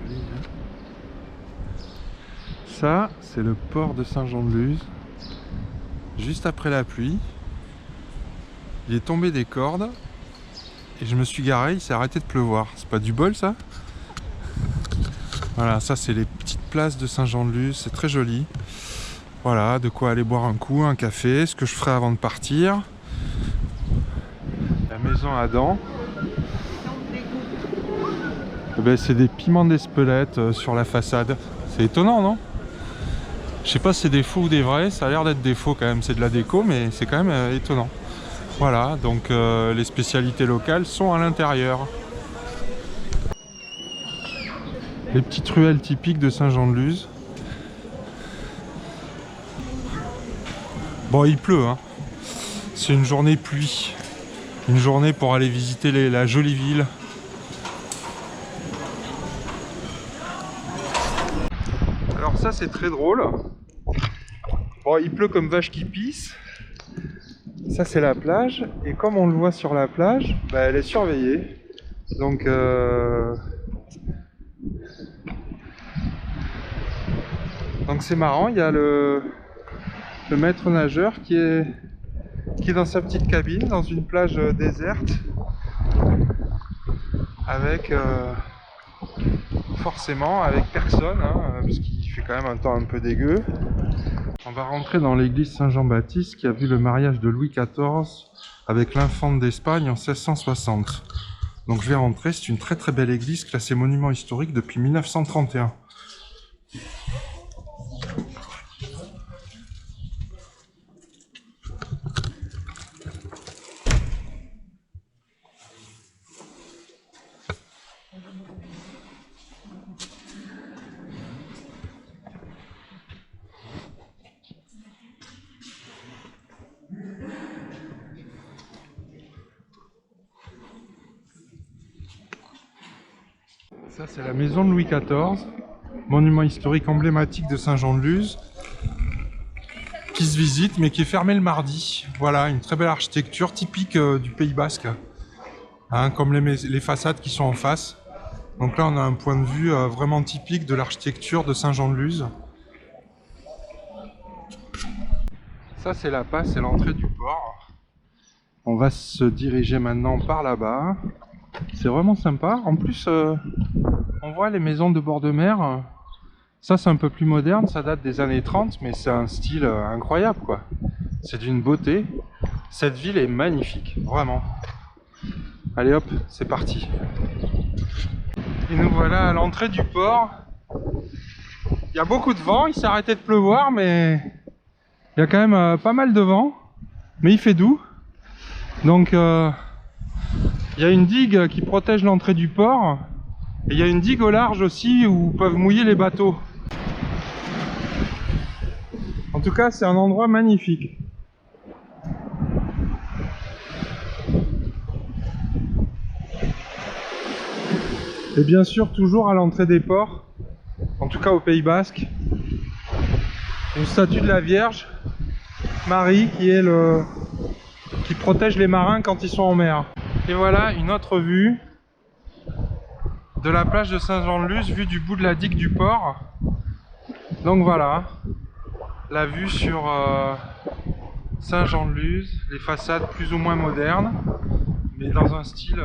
Joli, hein. Ça, c'est le port de Saint-Jean-de-Luz. Juste après la pluie, il est tombé des cordes et je me suis garé, il s'est arrêté de pleuvoir. C'est pas du bol ça? Voilà, ça c'est les petites places de Saint-Jean-de-Luz, c'est très joli. Voilà, de quoi aller boire un coup, un café, ce que je ferai avant de partir. La maison Adam. Eh ben, c'est des piments d'Espelette sur la façade. C'est étonnant, non? Je sais pas si c'est des faux ou des vrais, ça a l'air d'être des faux quand même, c'est de la déco, mais c'est quand même étonnant. Voilà, donc les spécialités locales sont à l'intérieur. Les petites ruelles typiques de Saint-Jean-de-Luz. Bon, il pleut, hein. C'est une journée pluie. Une journée pour aller visiter la jolie ville. Alors ça, c'est très drôle. Bon, il pleut comme vache qui pisse. Ça, c'est la plage. Et comme on le voit sur la plage, bah, elle est surveillée. Donc c'est marrant, il y a le maître nageur qui est dans sa petite cabine, dans une plage déserte, avec forcément avec personne, hein, parce qu'il fait quand même un temps un peu dégueu. On va rentrer dans l'église Saint-Jean-Baptiste qui a vu le mariage de Louis XIV avec l'infante d'Espagne en 1660. Donc je vais rentrer, c'est une très très belle église classée monument historique depuis 1931. Ça, c'est la maison de Louis XIV, monument historique emblématique de Saint-Jean-de-Luz, qui se visite mais qui est fermé le mardi. Voilà, une très belle architecture typique du Pays Basque, hein, comme les façades qui sont en face. Donc là, on a un point de vue vraiment typique de l'architecture de Saint-Jean-de-Luz. Ça, c'est la passe, c'est l'entrée du port. On va se diriger maintenant par là-bas. C'est vraiment sympa. En plus, on voit les maisons de bord de mer. Ça, c'est un peu plus moderne. Ça date des années 30, mais c'est un style incroyable, quoi. C'est d'une beauté. Cette ville est magnifique, vraiment. Allez hop, c'est parti. Et nous voilà à l'entrée du port. Il y a beaucoup de vent. Il s'est arrêté de pleuvoir, mais il y a quand même pas mal de vent. Mais il fait doux. Donc, il y a une digue qui protège l'entrée du port. Et il y a une digue au large aussi où peuvent mouiller les bateaux. En tout cas, c'est un endroit magnifique. Et bien sûr, toujours à l'entrée des ports, en tout cas au Pays Basque, une statue de la Vierge Marie qui protège les marins quand ils sont en mer. Et voilà une autre vue de la plage de Saint-Jean-de-Luz, vue du bout de la digue du port. Donc voilà, la vue sur Saint-Jean-de-Luz, les façades plus ou moins modernes, mais dans un style